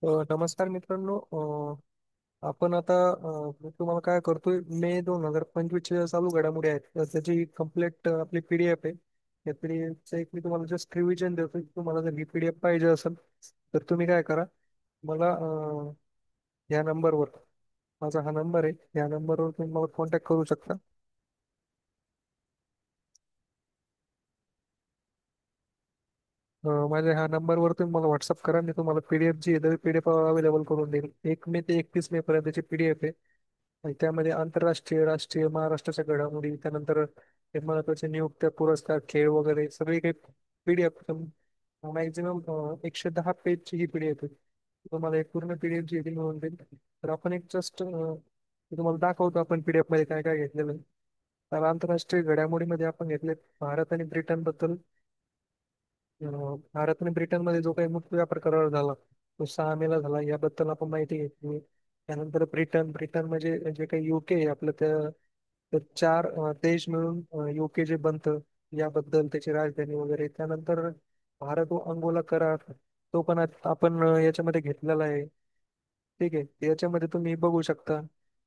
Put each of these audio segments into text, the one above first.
नमस्कार मित्रांनो. आपण आता मी तुम्हाला काय करतोय, मे 2025 चालू घडामोडी आहेत तर त्याची कम्प्लीट आपली पीडीएफ आहे. या पीडीएफचं एक मी तुम्हाला जस्ट रिव्हिजन देतो. तुम्हाला जर ही पीडीएफ पाहिजे असेल तर तुम्ही काय करा, मला ह्या नंबरवर, माझा हा नंबर आहे, या नंबरवर तुम्ही मला कॉन्टॅक्ट करू शकता. माझ्या ह्या नंबरवर तुम्ही मला व्हॉट्सअप करा. मी तुम्हाला पीडीएफ जी आहे पीडीएफ अवेलेबल करून देईल. 1 मे ते 31 मे पर्यंतची पीडीएफ आहे. आणि त्यामध्ये आंतरराष्ट्रीय, राष्ट्रीय, महाराष्ट्राच्या घडामोडी, त्यानंतर हे महत्वाचे नियुक्त्या, पुरस्कार, खेळ वगैरे सगळी काही पीडीएफ, मॅक्झिमम 110 पेजची ही पीडीएफ आहे. तुम्हाला एक पूर्ण पीडीएफ जी आहे ती मिळून जाईल. तर आपण एक जस्ट तुम्हाला दाखवतो आपण पीडीएफ मध्ये काय काय घेतलेलं आहे. तर आंतरराष्ट्रीय घडामोडीमध्ये आपण घेतले भारत आणि ब्रिटन बद्दल. भारत आणि ब्रिटनमध्ये जो काही मुक्त व्यापार करार झाला तो 6 मे ला झाला, याबद्दल आपण माहिती घेतली. त्यानंतर ब्रिटन म्हणजे जे काही युके आहे आपलं, त्या चार देश मिळून युके जे बनतं याबद्दल, त्याची राजधानी वगैरे. त्यानंतर भारत व अंगोला करार, तो पण आपण याच्यामध्ये घेतलेला आहे. ठीक आहे, याच्यामध्ये तुम्ही बघू शकता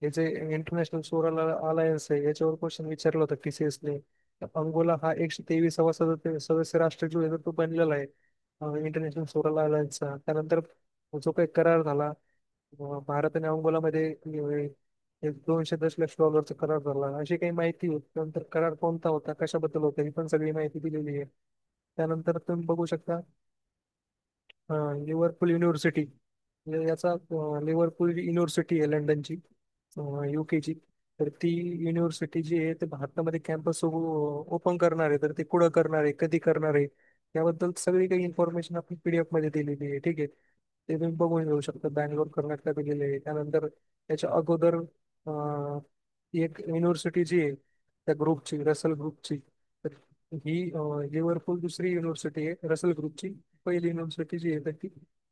हे जे इंटरनॅशनल सोलर अलायन्स आहे याच्यावर क्वेश्चन विचारला होता TCS ने. अंगोला हा 123वा सदस्य राष्ट्र जो आहे तो बनलेला आहे इंटरनॅशनल सोलर अलायन्सचा. त्यानंतर जो काही करार झाला भारत आणि अंगोलामध्ये, एक $200 दशलक्ष करार झाला, अशी काही माहिती होती. त्यानंतर करार कोणता होता, कशाबद्दल होता, ही पण सगळी माहिती दिलेली आहे. त्यानंतर तुम्ही बघू शकता लिव्हरपूल युनिव्हर्सिटी, म्हणजे याचा लिव्हरपूल युनिव्हर्सिटी आहे लंडनची, UKची. तर ती युनिव्हर्सिटी जी आहे ते भारतामध्ये कॅम्पस ओपन करणार आहे. तर ते कुठं करणार आहे, कधी करणार आहे, याबद्दल सगळी काही इन्फॉर्मेशन आपण पीडीएफ मध्ये दिलेली आहे. ठीक आहे, ते तुम्ही बघून घेऊ शकता. बँगलोर कर्नाटकात गेले आहे. त्यानंतर त्याच्या अगोदर एक युनिव्हर्सिटी जी आहे त्या ग्रुपची, रसल ग्रुपची, तर ही लिव्हरपूल दुसरी युनिव्हर्सिटी आहे रसल ग्रुपची. पहिली युनिव्हर्सिटी जी आहे तर ती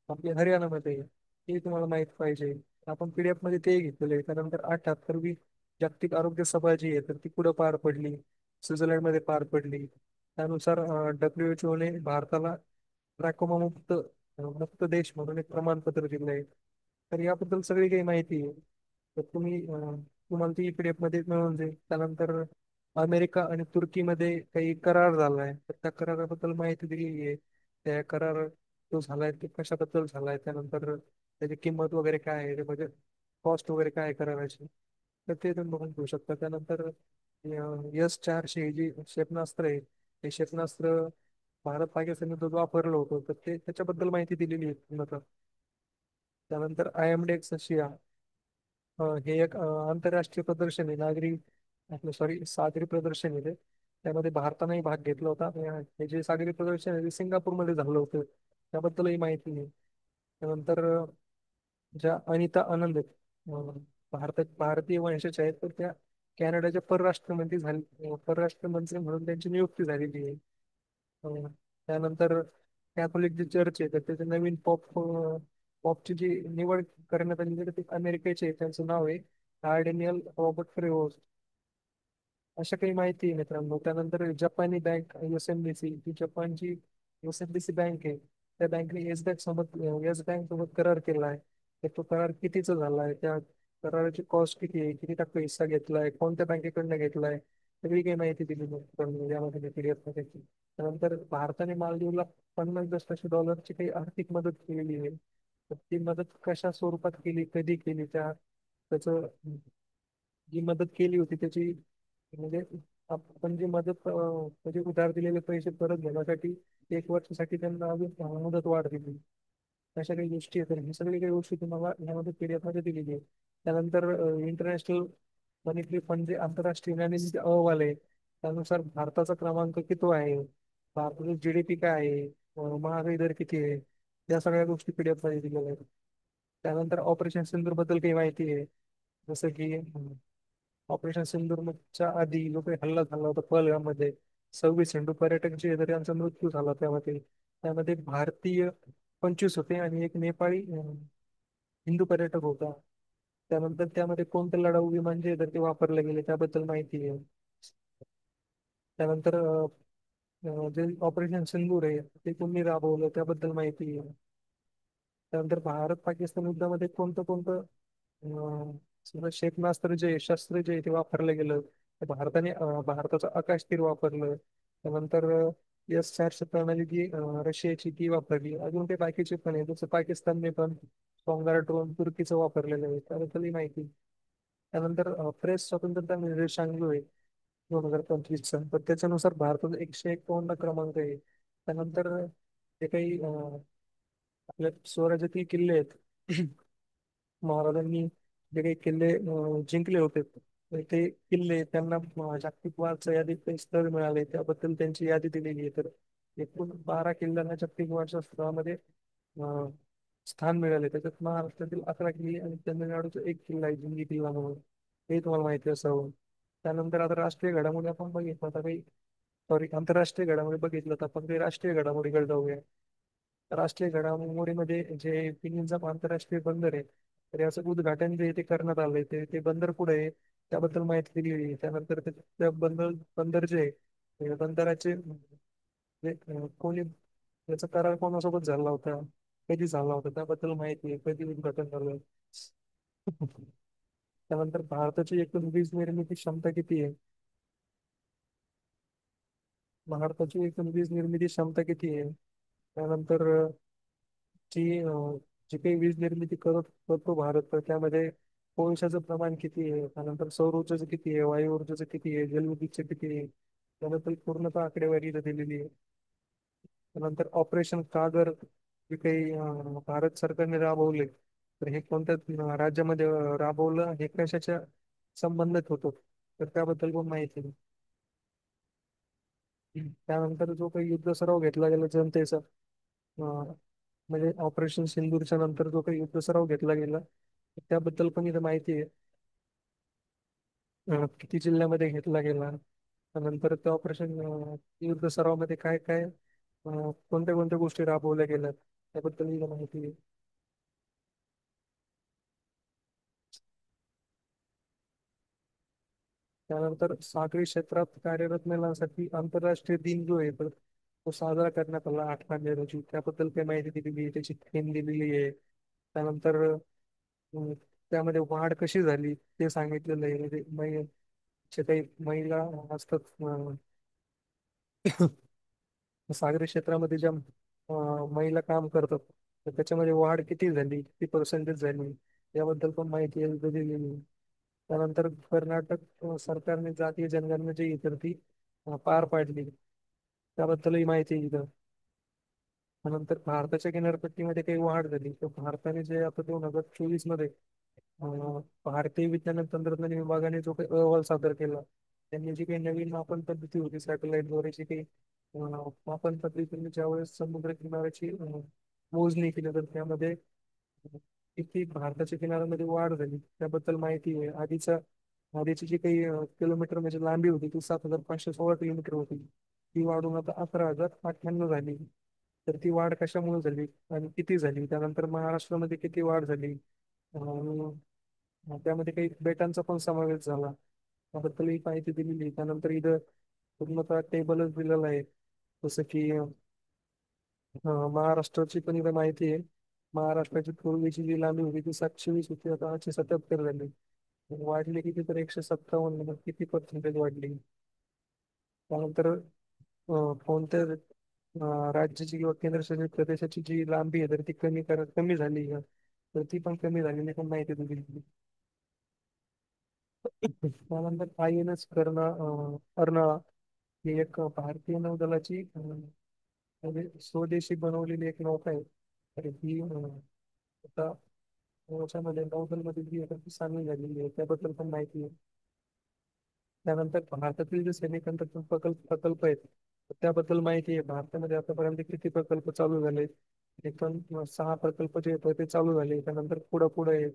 आपल्या हरियाणामध्ये आहे. हे तुम्हाला माहित पाहिजे. आपण पीडीएफ मध्ये ते घेतलेलं आहे. त्यानंतर 78वी जागतिक आरोग्य सभा जी आहे तर ती कुठं पार पडली, स्वित्झर्लंड मध्ये पार पडली. त्यानुसार WHO ने भारताला ट्रॅकोमा मुक्त देश म्हणून एक प्रमाणपत्र दिलं आहे. तर याबद्दल सगळी काही माहिती आहे. तर तुम्हाला ती पीडीएफ मध्ये मिळून जाईल. त्यानंतर अमेरिका आणि तुर्कीमध्ये काही करार झालाय तर त्या कराराबद्दल माहिती दिलेली आहे. त्या करार जो झालाय तो कशाबद्दल झालाय, त्यानंतर त्याची किंमत वगैरे काय आहे, म्हणजे कॉस्ट वगैरे काय आहे कराराची, तर ते तुम्ही बघून घेऊ शकता. त्यानंतर S-400 जी क्षेपणास्त्र आहे, ते क्षेपणास्त्र भारत पाकिस्तान युद्धात वापरलं होतं, तर ते त्याच्याबद्दल माहिती दिलेली आहे पूर्णतः. त्यानंतर IMDEX रशिया, हे एक आंतरराष्ट्रीय प्रदर्शन आहे, आपलं सॉरी सागरी प्रदर्शन आहे ते. त्यामध्ये भारतानेही भाग घेतला होता. हे जे सागरी प्रदर्शन आहे ते सिंगापूरमध्ये झालं होतं, त्याबद्दलही माहिती आहे. त्यानंतर ज्या अनिता आनंद आहेत, भारतीय वंशाच्या आहेत, तर त्या कॅनडाच्या परराष्ट्र मंत्री म्हणून त्यांची नियुक्ती झालेली आहे. त्यानंतर कॅथोलिक जे चर्च आहे तर त्याचे नवीन पॉपची जी निवड करण्यात आली तर ते अमेरिकेचे आहे. त्यांचं नाव आहे कार्डिनियल रॉबर्ट फ्रेहोस. अशा काही माहिती आहे मित्रांनो. त्यानंतर जपानी बँक SMBC, जी जपानची SMBC बँक आहे, त्या बँकेने येस बँक सोबत करार केला आहे. तर तो करार कितीचा झाला आहे, त्या कराराची कॉस्ट किती आहे, किती टक्के हिस्सा घेतलाय, कोणत्या बँकेकडनं घेतलाय, सगळी काही माहिती दिली आहे मित्रांनो यामध्ये PDF मध्ये. त्यानंतर भारताने मालदीवला $50 दशलक्ष काही आर्थिक मदत केलेली आहे. तर ती मदत कशा स्वरूपात केली, कधी केली, त्याचं जी मदत केली होती त्याची, म्हणजे आपण जी मदत म्हणजे उधार दिलेले पैसे परत घेण्यासाठी 1 वर्षासाठी त्यांना अजून मुदत वाढ दिली. अशा काही गोष्टी आहेत. तर ही सगळी काही गोष्टी तुम्हाला यामध्ये PDF मध्ये दिलेली आहे. त्यानंतर इंटरनॅशनल मॉनिटरी फंड जे आंतरराष्ट्रीय नाणेनिधी अहवाल आहे, त्यानुसार भारताचा क्रमांक किती आहे, भारताचा GDP काय आहे, महागाई दर किती आहे, या सगळ्या गोष्टी PDF मध्ये दिलेल्या आहेत. त्यानंतर ऑपरेशन सिंदूर बद्दल काही माहिती आहे. जसं की ऑपरेशन सिंदूरच्या आधी जो काही हल्ला झाला होता पहलगाममध्ये, 26 हिंदू पर्यटक जे आहेत त्यांचा मृत्यू झाला. त्यामध्ये त्यामध्ये भारतीय 25 होते आणि एक नेपाळी हिंदू पर्यटक होता. त्यानंतर त्यामध्ये कोणते लढाऊ विमान जे आहेत ते वापरले गेले त्याबद्दल माहिती आहे. त्यानंतर जे ऑपरेशन सिंदूर आहे ते कोणी राबवलं त्याबद्दल माहिती आहे. त्यानंतर भारत पाकिस्तान युद्धामध्ये कोणतं कोणतं समजा क्षेपणास्त्र जे शस्त्र जे आहे ते वापरलं गेलं. तर भारताने भारताचं आकाश तीर वापरलं. त्यानंतर S-400 प्रणाली जी रशियाची ती वापरली. अजून ते बाकीचे पण आहे, जसं पाकिस्तानने पण सोंगार ड्रोन तुर्कीचं वापरलेलं आहे, त्याबद्दलही माहिती. त्यानंतर प्रेस स्वातंत्र्याचा निर्देशांक जो आहे 2025चा, तर त्याच्यानुसार भारतात 151 क्रमांक आहे. त्यानंतर जे काही आपल्या स्वराज्यातील किल्ले आहेत महाराजांनी जे काही किल्ले जिंकले होते, तर ते किल्ले त्यांना जागतिक वारसा यादीत काही स्थळ मिळाले, त्याबद्दल त्यांची यादी दिलेली आहे. तर एकूण 12 किल्ल्यांना जागतिक वारसा स्थळामध्ये अं, स्थान मिळाले. त्याच्यात महाराष्ट्रातील 11 किल्ले आणि तमिळनाडूचा एक किल्ला आहे जिंजी किल्ला म्हणून, हे तुम्हाला माहिती असावं. त्यानंतर आता राष्ट्रीय घडामोडी आपण बघितलं आता काही, सॉरी, आंतरराष्ट्रीय घडामोडी बघितलं तर आपण काही राष्ट्रीय घडामोडीकडे जाऊया. राष्ट्रीय घडामोडीमध्ये जे पिंजम आंतरराष्ट्रीय बंदर आहे, तर याचं उद्घाटन जे आहे ते करण्यात आलंय, ते बंदर कुठे आहे त्याबद्दल माहिती दिली आहे. त्यानंतर त्या बंदर बंदर जे आहे ते बंदराचे कोणी याचा करार कोणासोबत झाला होता, कधी झाला होता त्याबद्दल माहिती आहे, कधी उद्घाटन झालं. त्यानंतर भारताची एकूण वीज निर्मिती क्षमता किती आहे? भारताची एकूण वीज निर्मिती क्षमता किती आहे? त्यानंतर जी जी काही वीज निर्मिती करतो भारत, तर त्यामध्ये कोळशाचं प्रमाण किती आहे, त्यानंतर सौर ऊर्जेचं किती आहे, वायू ऊर्जेचं किती आहे, जलविद्युतचं किती आहे, त्यानंतर पूर्णतः आकडेवारी इथं दिलेली आहे. त्यानंतर ऑपरेशन कागर जे काही भारत सरकारने राबवले, तर हे कोणत्या राज्यामध्ये राबवलं, हे कशाच्या संबंधित होतं, तर त्याबद्दल पण माहिती आहे. त्यानंतर जो काही युद्ध सराव घेतला गेला जनतेचा, म्हणजे ऑपरेशन सिंदूरच्या नंतर जो काही युद्ध सराव घेतला गेला, त्याबद्दल पण इथं माहिती आहे. किती जिल्ह्यामध्ये घेतला गेला, त्यानंतर त्या ऑपरेशन युद्ध सरावामध्ये काय काय कोणत्या कोणत्या गोष्टी राबवल्या गेल्या, त्याबद्दल इथं माहिती आहे. त्यानंतर सागरी क्षेत्रात कार्यरत महिलांसाठी आंतरराष्ट्रीय दिन जो आहे तर तो साजरा करण्यात आला 8 रोजी, त्याबद्दल काही माहिती दिलेली आहे, त्याची थीम दिलेली आहे. त्यानंतर अं, त्यामध्ये वाढ कशी झाली ते सांगितलेलं आहे. म्हणजे जे काही महिला असतात सागरी क्षेत्रामध्ये ज्या महिला काम करतात, तर त्याच्यामध्ये वाढ किती झाली, किती पर्सेंटेज झाली, याबद्दल पण माहिती आहे दिलेली आहे. त्यानंतर कर्नाटक सरकारने जातीय जनगणना जी आहे तर ती पार पाडली, त्याबद्दलही माहिती आहे इथं. त्यानंतर भारताच्या किनारपट्टीमध्ये काही वाढ झाली, तर भारताने जे आता 2024 मध्ये भारतीय विज्ञान आणि तंत्रज्ञान विभागाने जो काही अहवाल सादर केला, त्यांनी जी काही नवीन मापन पद्धती होती सॅटेलाइटद्वारे जी काही मापन पद्धतीने ज्यावेळेस समुद्र किनाऱ्याची मोजणी केली, तर त्यामध्ये किती भारताच्या किनाऱ्यामध्ये वाढ झाली त्याबद्दल माहिती आहे. आधीची जी काही किलोमीटर म्हणजे लांबी होती ती 7,516 किलोमीटर होती, ती वाढून आता 11,098 झाली. तर ती वाढ कशामुळे झाली आणि किती झाली, त्यानंतर महाराष्ट्रामध्ये किती वाढ झाली, त्यामध्ये काही बेटांचा पण समावेश झाला, त्याबद्दल ही माहिती दिलेली आहे. त्यानंतर इथं पूर्णतः टेबलच दिलेला आहे, जसं की महाराष्ट्राची पण इथं माहिती आहे. महाराष्ट्राची पूर्वीची जी लांबी होती ती 720 होती, आता 877 झाली. वाढली किती, तर 157, म्हणजे किती पर्सेंटेज वाढली. त्यानंतर कोणत्या राज्याची किंवा केंद्रशासित प्रदेशाची जी लांबी आहे तर ती कमी झाली का, तर ती पण कमी झालेली पण माहिती दिली. त्यानंतर INS अर्नाळा ही एक भारतीय नौदलाची म्हणजे स्वदेशी बनवलेली एक नौका आहे. तर ही आता याच्यामध्ये नौदलमध्ये जी आहे ती सामील झालेली आहे, त्याबद्दल पण माहिती आहे. त्यानंतर भारतातील जे सेमीकंडक्टर प्रकल्प आहेत, तर त्याबद्दल माहिती आहे. भारतामध्ये आतापर्यंत किती प्रकल्प चालू झाले, एकूण 6 प्रकल्प जे आहेत ते चालू झाले. त्यानंतर पुढे पुढे आहे,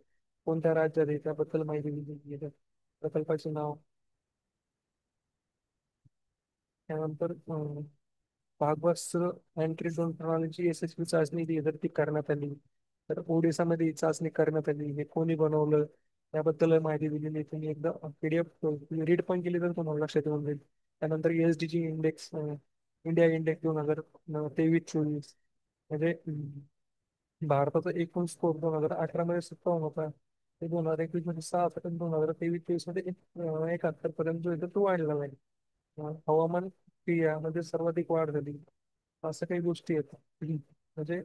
कोणत्या राज्यात आहे त्याबद्दल माहिती दिली आहे. प्रकल्पाचे नाव. त्यानंतर भागवस्त्र एंट्री झोन प्रणालीची यशस्वी चाचणी जी आहे तर ती करण्यात आली. तर ओडिसामध्ये ही चाचणी करण्यात आली, हे कोणी बनवलं याबद्दल माहिती दिलेली आहे. तुम्ही एकदा PDF रीड पण केली तर तुम्हाला लक्षात येऊन जाईल. त्यानंतर ESDG इंडेक्स, इंडिया इंडेक्स 2023-24, म्हणजे भारताचा एकूण स्कोर 2018 मध्ये 57 होता. ते 2021 मध्ये 6 होता आणि 2023 मध्ये 71 पर्यंत जो आहे तो वाढलेला आहे. हवामान क्रियामध्ये सर्वाधिक वाढ झाली. असं काही गोष्टी आहेत. म्हणजे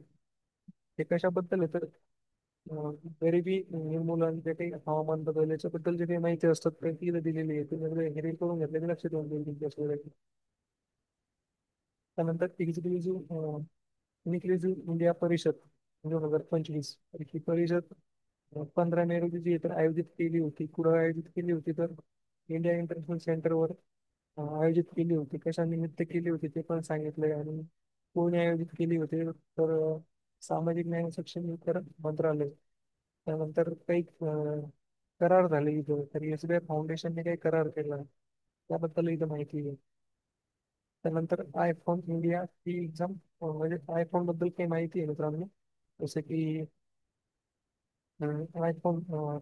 हे कशाबद्दल आहे तर गरिबी निर्मूलन जे काही हवामान बदल याच्याबद्दल जे काही माहिती असतात ते तिथे दिलेली आहे. तुम्ही हे रीड करून घेतलं की लक्ष देऊन देईल. त्यानंतर एक्झिक्युटिव्ह इन्क्लुझिव्ह इंडिया परिषद 2025 ही परिषद 15 मे रोजी जी तर आयोजित केली होती. कुठं आयोजित केली होती तर इंडिया इंटरनॅशनल सेंटरवर आयोजित केली होती. कशा निमित्त केली होती ते पण सांगितलंय आणि कोणी आयोजित केली होती तर सामाजिक न्याय सक्षमीकरण मंत्रालय. त्यानंतर काही करार झाले इथं तर SBI फाउंडेशनने काही करार केला त्याबद्दल इथं माहिती आहे. त्यानंतर आयफोन इंडिया ही एक्झाम म्हणजे आयफोन बद्दल काही माहिती आहे मित्रांनो. जसं की आयफोन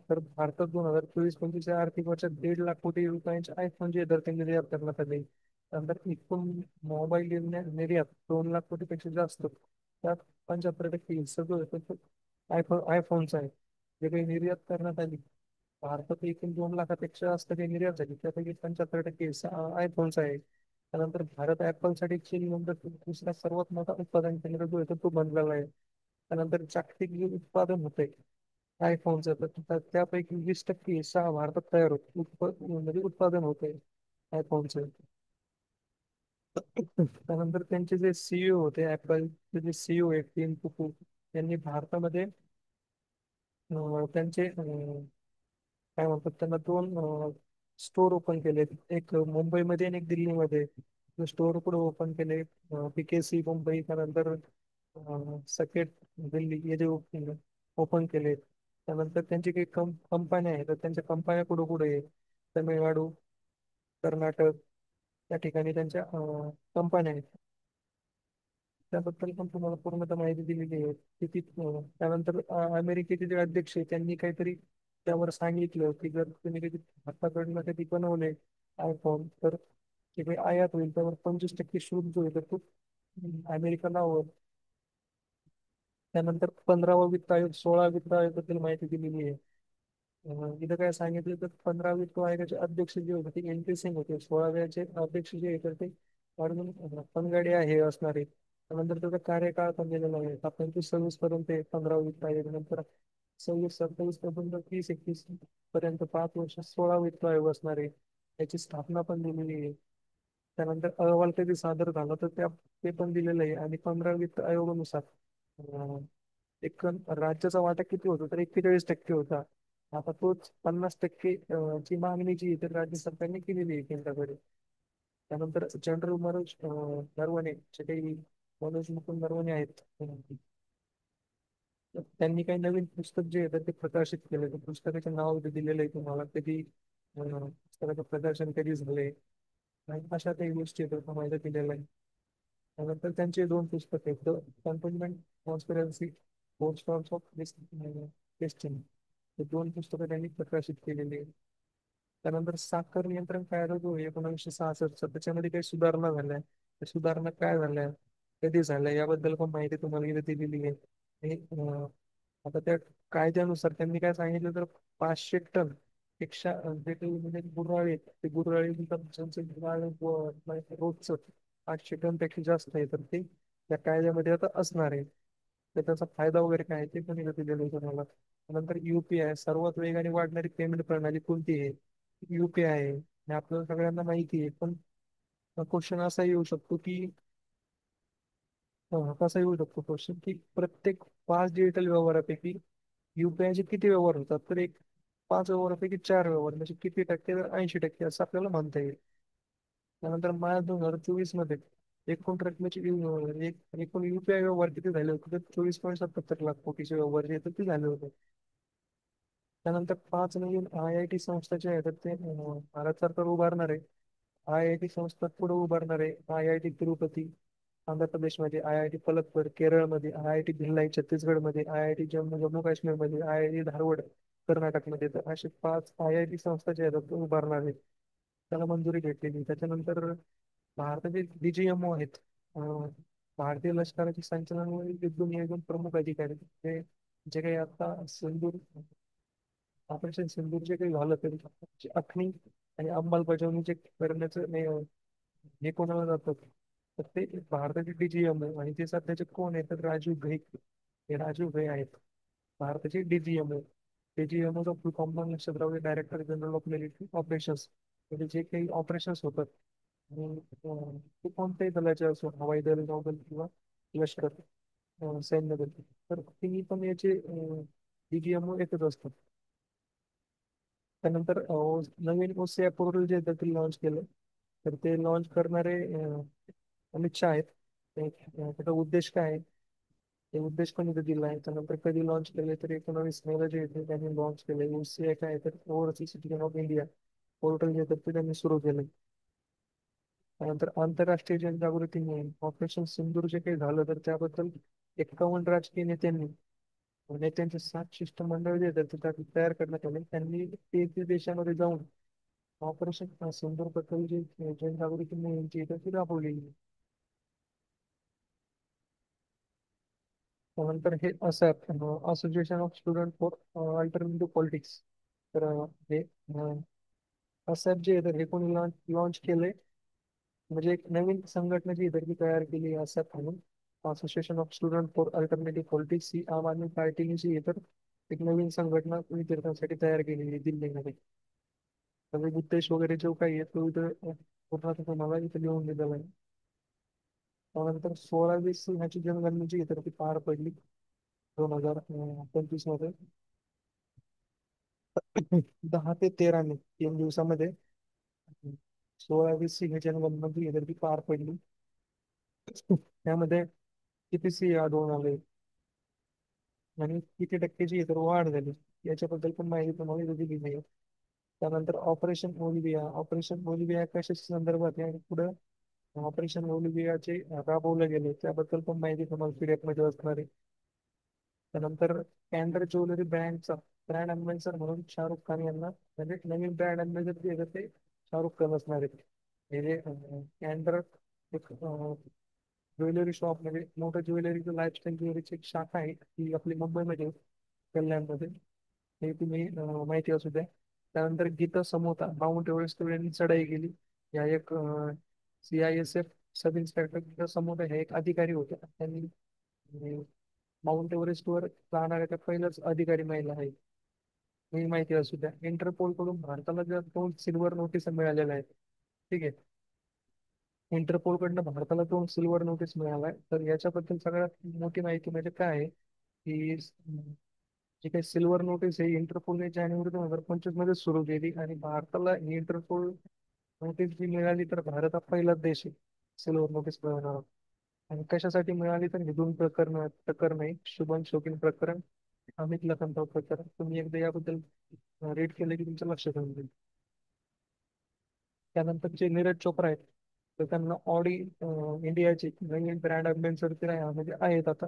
तर भारतात 2024-25 या आर्थिक वर्षात 1.5 लाख कोटी रुपयांचे आयफोन जे दर त्यांनी निर्यात करण्यात आले. त्यानंतर एकूण मोबाईल निर्यात 2 लाख कोटीपेक्षा जास्त त्यात 75% हिस्सा जो आहे तो आयफोनचा आहे. जे काही निर्यात करण्यात आली भारतात एकूण 2 लाखापेक्षा जास्त काही निर्यात झाली त्यापैकी 75% हिस्सा आयफोनचा आहे. त्यानंतर भारत ऍपलसाठी चीननंतर दुसरा सर्वात मोठा उत्पादन केंद्र जो आहे तो बनलेला आहे. त्यानंतर जागतिक जे उत्पादन होते आयफोनचं तर त्यापैकी 20% हिस्सा हा भारतात तयार होतो म्हणजे उत्पादन होते आयफोनचं. त्यानंतर त्यांचे जे सीईओ होते ऍपलचे जे सीईओ आहेत टिम कुक यांनी भारतामध्ये त्यांचे काय म्हणतात त्यांना दोन स्टोर ओपन केले. एक मुंबईमध्ये आणि एक दिल्लीमध्ये स्टोर कुठे ओपन केले PKC मुंबई त्यानंतर सकेट दिल्ली येथे ओपन केले. त्यानंतर त्यांची काही कंपन्या आहेत तर त्यांच्या कंपन्या कुठे कुठे आहे तमिळनाडू कर्नाटक त्या ठिकाणी त्यांच्या कंपन्या आहेत. त्याबद्दल पण तुम्हाला पूर्णतः माहिती दिलेली आहे त्यानंतर अमेरिकेचे जे अध्यक्ष आहेत त्यांनी काहीतरी त्यावर सांगितलं की जर तुम्ही कधी हाताकडनं कधी बनवले आयफोन तर ते काही आयात होईल त्यावर 25% शुल्क जो आहे तर तो अमेरिका लावल. त्यानंतर 15वा वित्त आयोग 16 वित्त आयोगाबद्दल माहिती दिलेली आहे. इथं काय सांगितलं तर 15 वित्त आयोगाचे अध्यक्ष जे होते ते NP सिंग होते. 16व्याचे अध्यक्ष जे आहे तर ते अर्जुन पनगाडिया हे असणार आहेत. त्यानंतर त्याचा कार्यकाळ पण दिलेला आहे 25-26 पर्यंत 15 वित्त आयोग नंतर 26-27 पर्यंत 30-31 पर्यंत 5 वर्ष 16 वित्त आयोग असणार आहे. याची स्थापना पण दिलेली आहे. त्यानंतर अहवाल कधी सादर झाला तर ते पण दिलेलं आहे आणि 15 वित्त आयोगानुसार अं, एक राज्याचा वाटा किती होता तर 41% होता. आता तोच 50% ची मागणी जी आहे तर राज्य सरकारने केलेली आहे केंद्राकडे. त्यानंतर जनरल मनोज नरवणे जे काही मनोज मुकुंद नरवणे आहेत त्यांनी काही नवीन पुस्तक जे आहे तर ते प्रकाशित केले. त्या पुस्तकाचे नाव इथे दिलेलं आहे तुम्हाला कधी पुस्तकाचं प्रकाशन कधी झाले आणि अशा काही गोष्टी आहेत त्या माहिती दिलेल्या आहे. त्यानंतर त्यांचे दोन पुस्तक आहेत the containment conspiracy four storms of testing हे दोन पुस्तकं त्यांनी प्रकाशित केलेली आहेत. त्यानंतर साखर नियंत्रण कायदा जो आहे 1966 त्याच्यामध्ये काही सुधारणा झाल्या त्या सुधारणा काय झाल्या कधी झाल्या याबद्दल पण माहिती तुम्हाला इथे दिलेली आहे. हे, आता त्या कायद्यानुसार त्यांनी काय सांगितलं तर 500 टन पेक्षा जे काही म्हणजे गुऱ्हाळे आहेत ते गुऱ्हाळे त्यांचं गुऱ्हाळ रोजचं 500 टन पेक्षा जास्त आहे तर ते त्या कायद्यामध्ये आता असणार आहे. तर त्याचा फायदा वगैरे काय आहे ते पण इथे दिलेलं आहे तुम्हाला. नंतर UPI सर्वात वेगाने वाढणारी पेमेंट प्रणाली कोणती आहे UPI आहे आणि आपल्याला सगळ्यांना माहिती आहे. पण क्वेश्चन असा येऊ शकतो की कसा येऊ शकतो क्वेश्चन की प्रत्येक 5 डिजिटल व्यवहारापैकी UPI चे किती व्यवहार होतात तर एक 5 व्यवहारापैकी 4 व्यवहार म्हणजे किती टक्के तर 80% असं आपल्याला म्हणता येईल. त्यानंतर मार्च 2024 मध्ये एकूण रकमेची एकूण UPI व्यवहार किती झाले होते तर 24.77 लाख कोटीचे व्यवहार जे आहेत ते झाले होते. त्यानंतर 5 नवीन IIT संस्था जे आहेत ते भारत सरकार उभारणार आहे. IIT संस्था पुढे उभारणार आहे. IIT तिरुपती आंध्र प्रदेशमध्ये, IIT पलक्कड केरळमध्ये, IIT भिल्लाई छत्तीसगडमध्ये, IIT जम्मू जम्मू काश्मीरमध्ये, IIT धारवड कर्नाटकमध्ये तर असे 5 IIT संस्था जे आहेत ते उभारणार आहेत. त्याला मंजुरी भेटलेली. त्याच्यानंतर भारताचे DGMO आहेत भारतीय लष्कराचे संचालन व युद्ध नियोजन प्रमुख अधिकारी हे जे काही आता सिंदूर ऑपरेशन सिंदूर जे काही झालं तरी जे आखणी आणि अंमलबजावणी जे करण्याचं हे कोणाला जातं तर ते भारताचे डीजीएम आहे आणि ते सध्याचे कोण आहे तर राजीव घई हे राजीव घई आहेत भारताचे डीजीएम आहे डीजीएमओचा फुल फॉर्म लक्षात राहू director general of military operations म्हणजे जे काही ऑपरेशन्स होतात आणि ते कोणत्याही दलाचे असो हवाई दल नौदल किंवा लष्कर सैन्य दल तर तिन्ही पण याचे डीजीएमओ एकच असतात त्यानंतर नवीन ओसीआय पोर्टल जे आहे ते लॉन्च केलं तर ते लॉन्च करणारे अमित शहा आहेत त्याचा उद्देश काय आहे ते उद्देश पण इथे दिला आहे त्यानंतर कधी लॉन्च केले तर 19 मेला जे येते त्यांनी लॉन्च केले ओसीआय काय आहे तर overseas citizen of India portal जे आहे तर ते त्यांनी सुरू केलं त्यानंतर आंतरराष्ट्रीय जनजागृती मोहीम ऑपरेशन सिंदूर जे काही झालं तर त्याबद्दल 51 राजकीय नेत्यांचे 7 शिष्टमंडळ जे आहेत ते तयार करण्यात आले त्यांनी 33 देशामध्ये जाऊन ऑपरेशन सिंदूर बद्दल जी जनजागृती मोहीम जी आहे तर ती राबवलेली आहे. त्यानंतर हे association of student for alternative politics तर हे असॅप जे आहे तर हे कोणी लॉन्च केलंय म्हणजे एक नवीन संघटना जी आहे तर ती तयार केली असॅप म्हणून association of student for alternative politics ही आम आदमी पार्टीने जी आहे तर एक नवीन संघटना विद्यार्थ्यांसाठी तयार केलेली आहे दिल्लीमध्ये त्याचा उद्देश वगैरे जो काही आहे तो इथं पूर्ण तुम्हाला इथं लिहून दिलेला आहे त्यानंतर 16-20 ह्याची जनगणना जी आहे तर ती पार पडली 2025 मध्ये 10 ते 13 3 दिवसामध्ये 16-20 सिंह जनगणना जी आहे तर ती पार पडली त्यामध्ये किती सिंह आढळून आले आणि किती टक्क्याची इतर वाढ झाली याच्याबद्दल पण माहिती तुम्हाला इथे दिली नाही त्यानंतर ऑपरेशन ओलिव्हिया कशाच्या संदर्भात आहे आणि पुढे ऑपरेशन ओलिव्हियाचे राबवले गेले त्याबद्दल पण माहिती तुम्हाला पीडीएफ मध्ये असणार आहे त्यानंतर कॅन्डर ज्वेलरी ब्रँड अम्बॅसेडर म्हणून शाहरुख खान यांना म्हणजे नवीन ब्रँड अम्बॅसेडर जे आहे ते शाहरुख खान असणार आहेत म्हणजे कॅन्डर एक ज्वेलरी शॉप म्हणजे मोठं ज्वेलरीचं लाईफस्टाईल ज्वेलरीची एक शाखा आहे ती आपली मुंबईमध्ये आहे, कल्याणमध्ये हे तुम्ही माहिती असू द्या त्यानंतर गीता समोता माउंट एव्हरेस्ट यांनी चढाई केली या एक CISF सब इन्स्पेक्टर गीता समोता हे एक अधिकारी होते त्यांनी माउंट एव्हरेस्टवर जाणाऱ्या त्या पहिल्याच अधिकारी महिला आहे ही माहिती असू द्या इंटरपोल कडून भारताला ज्या 2 सिल्वर नोटीस मिळालेल्या आहेत ठीक आहे इंटरपोल कडनं भारताला 2 सिल्वर नोटीस मिळालाय तर याच्याबद्दल सगळ्यात मोठी माहिती म्हणजे काय आहे की जी काही सिल्वर नोटीस आहे इंटरपोलने जानेवारी 2025 मध्ये सुरू केली आणि भारताला ही इंटरपोल नोटीस जी मिळाली तर भारत हा पहिलाच देश आहे सिल्वर नोटीस मिळवणारा आणि कशासाठी मिळाली तर हे 2 प्रकरण आहे शुभम शोकीन प्रकरण अमित लखनराव प्रकरण तुम्ही एकदा याबद्दल रीड केले की तुमच्या लक्षात येऊन त्यानंतर जे नीरज चोप्रा आहेत तर त्यांना ऑडी इंडियाचे नवीन ब्रँड अँबॅसेडर ते म्हणजे आहेत आता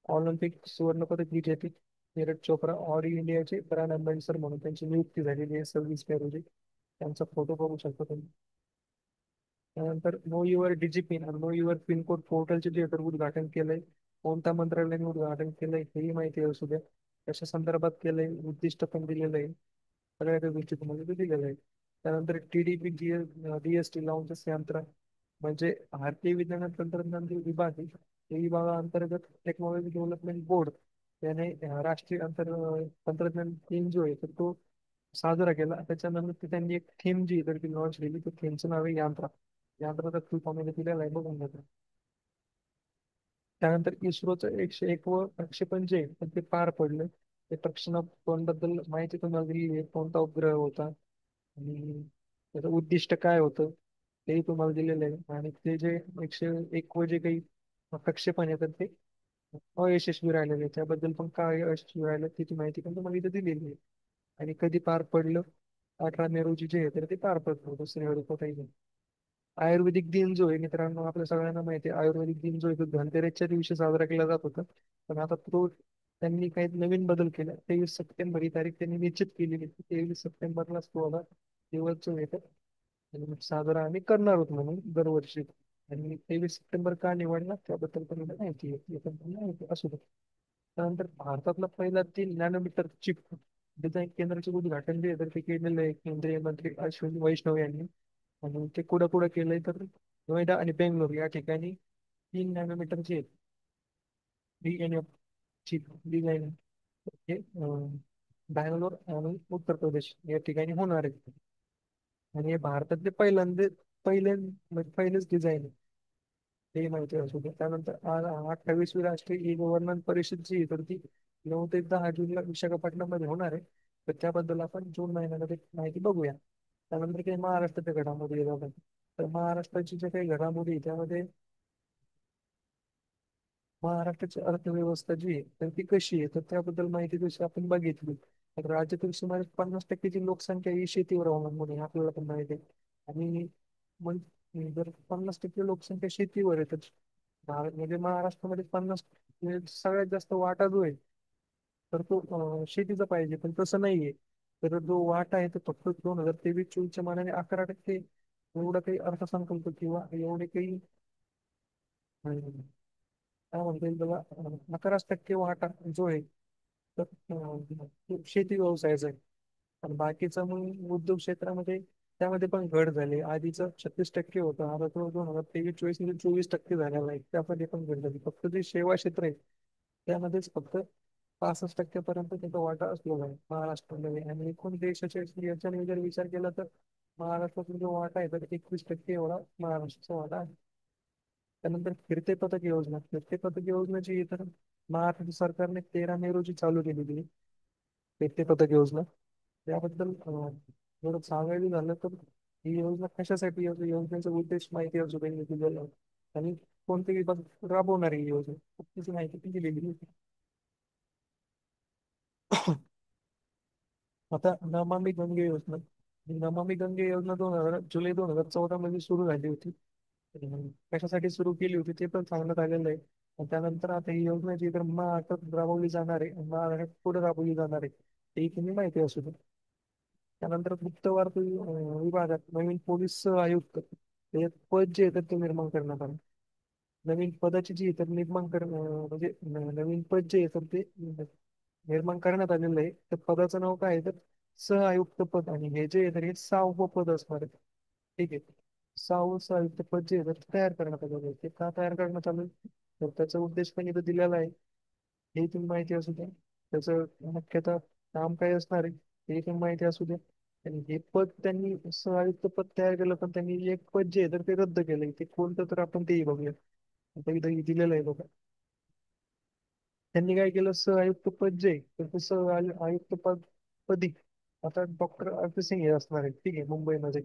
ऑलिम्पिक सुवर्णपदक विजेते नीरज चोप्रा ऑडी इंडियाचे ब्रँड अँबॅसेडर म्हणून त्यांची नियुक्ती झालेली आहे 26 मे रोजी त्यांचा फोटो बघू शकता तुम्ही त्यानंतर नो युअर डिजिपिन आणि नो युअर पिनकोड पोर्टलचे जे तर उद्घाटन केलंय कोणत्या मंत्रालयाने उद्घाटन केलंय हेही माहिती असू द्या कशा संदर्भात केलंय उद्दिष्ट पण दिलेलं आहे सगळ्या त्या गोष्टी तुम्हाला ते दिलेल्या आहेत त्यानंतर TDP DST लॉन्चेस यंत्र म्हणजे भारतीय विज्ञान आणि तंत्रज्ञान जे विभाग आहे त्या विभागाअंतर्गत टेक्नॉलॉजी डेव्हलपमेंट बोर्ड याने राष्ट्रीय तंत्रज्ञान दिन जो आहे तर तो साजरा केला त्याच्यानंतर त्यांनी एक थीम जी तर ती लॉन्च केली त्या थीमचं नाव आहे यांत्रा यांत्राचा फुल फॉर्म दिलेला आहे बघून घेतो त्यानंतर इस्रोचं 101 व प्रक्षेपण जे आहे, तर ते पार पडलं ते प्रक्षेपणाबद्दल माहिती तुम्हाला दिली आहे कोणता उपग्रह होता आणि त्याचं उद्दिष्ट काय होतं तेही तुम्हाला दिलेलं आहे आणि ते जे 101 व जे काही प्रक्षेपण आहे तर ते अयशस्वी राहिलेले आहे त्याबद्दल पण काय अयशस्वी राहिलं त्याची माहिती पण तुम्हाला इथे दिलेली आहे आणि कधी पार पडलं 18 मे रोजी जे आहे तर ते पार पडलं दुसऱ्या वेळी कुठेही नाही. आयुर्वेदिक दिन जो आहे मित्रांनो आपल्या सगळ्यांना माहिती आहे आयुर्वेदिक दिन जो आहे तो धनतेरसच्या दिवशी साजरा केला जात होता पण आता तो त्यांनी काही नवीन बदल केला 23 सप्टेंबर ही तारीख त्यांनी निश्चित केलेली 23 सप्टेंबरलाच तो आता दिवस जो आहे तो साजरा आम्ही करणार आहोत म्हणून दरवर्षी आणि 23 सप्टेंबर का निवडला त्याबद्दल पण मला माहिती आहे, ते पण मला माहिती असू दे. त्यानंतर भारतातला पहिला 3 नॅनोमीटर चिप डिझाईन केंद्राचे उद्घाटन जे आहे तर ते केलेलं आहे केंद्रीय मंत्री अश्विनी वैष्णव यांनी. आणि ते कुठं कुठं केलंय तर नोएडा आणि बेंगलोर या ठिकाणी 3 नॅनोमीटरचे डीएनएफ चिप डिझाईन हे बँगलोर आणि उत्तर प्रदेश या ठिकाणी होणार आहे. आणि हे भारतातले पहिले म्हणजे पहिलेच डिझाईन आहे, हे माहिती असू द्या. त्यानंतर 28वी राष्ट्रीय ई गव्हर्नन्स परिषद जी आहे तर ती 9 ते 10 जूनला विशाखापट्टणम मध्ये होणार आहे. तर त्याबद्दल आपण जून महिन्यामध्ये माहिती बघूया. त्यानंतर काही महाराष्ट्राच्या घडामोडी येतात. तर महाराष्ट्राची ज्या काही घडामोडी आहे, त्यामध्ये महाराष्ट्राची अर्थव्यवस्था जी आहे तर ती कशी आहे तर त्याबद्दल माहिती जशी आपण बघितली तर राज्यातील सुमारे 50% लोकसंख्या ही शेतीवर अवलंबून आहे, आपल्याला पण माहिती आहे. आणि मग जर 50% लोकसंख्या शेतीवर आहे तर म्हणजे महाराष्ट्रामध्ये म्हणजे सगळ्यात जास्त वाटा जो आहे तर तो शेतीचा पाहिजे, पण तसं नाहीये. तर जो वाटा आहे तो फक्त 2023-24च्या मानाने 11%. एवढा काही अर्थसंकल्प किंवा एवढे काही काय म्हणता येईल त्याला 11% वाटा जो आहे तर तो शेती व्यवसायाचा आहे. आणि बाकीचं मग उद्योग क्षेत्रामध्ये त्यामध्ये पण घट झाली. आधीचं 36% होतं, आता तो 2023-24 मध्ये 24% झालेला आहे. त्यामध्ये पण घट झाली. फक्त जे सेवा क्षेत्र आहे त्यामध्येच फक्त 65% त्याचा वाटा असलेला आहे महाराष्ट्रामध्ये. आणि एकूण देशाच्या याच्याने जर विचार केला तर महाराष्ट्राचा जो वाटा आहे तर 21% एवढा महाराष्ट्राचा वाटा आहे. त्यानंतर फिरते पथक योजना, फिरते पथक योजनेची तर महाराष्ट्र सरकारने 13 मे रोजी चालू केलेली आहे. फिरते पथक योजना त्याबद्दल थोडं सांगायचं झालं तर ही योजना कशासाठी आहे, योजनेचा उद्देश माहिती असू दे दिलेला आहे. आणि कोणते विभाग राबवणार आहे ही योजना त्याची माहिती पण दिलेली आहे. आता नमामि गंगे योजना, नमामि गंगे योजना 2000 जुलै 2014 मध्ये सुरू झाली होती. कशासाठी सुरू केली होती ते पण सांगण्यात आलेलं आहे. आणि त्यानंतर आता ही योजना जी तर महाराष्ट्रात राबवली जाणार आहे, महाराष्ट्रात पुढे राबवली जाणार आहे, ते तुम्ही माहिती असू द्या. त्यानंतर गुप्त वार्ता विभागात नवीन पोलीस आयुक्त हे पद जे आहे तर ते निर्माण करण्यात आलं. नवीन पदाची जी आहे तर म्हणजे नवीन पद जे आहे तर ते निर्माण करण्यात आलेलं आहे. तर पदाचं नाव काय आहे तर सह आयुक्त पद. आणि हे जे आहे तर हे 6वं पद असणार आहे. ठीक आहे. 6वं पद जे आहे तर ते तयार करण्यात आलेलं आहे. ते का तयार करण्यात आलं तर त्याचा उद्देश पण इथं दिलेला आहे, हे तुम्ही माहिती असू द्या. त्याचं मुख्यतः काम काय असणार आहे हे पण माहिती असू द्या. आणि हे पद त्यांनी सहआयुक्त पद तयार केलं, पण त्यांनी एक पद जे आहे तर ते रद्द केलंय. ते कोणतं तर आपण तेही बघूया. आता इथं दिलेलं आहे बघा. त्यांनी काय केलं, सहआयुक्त पद जे आहे, तर ते आयुक्त पदी आता डॉक्टर आर सिंग हे असणार आहे. ठीक आहे, मुंबईमध्ये.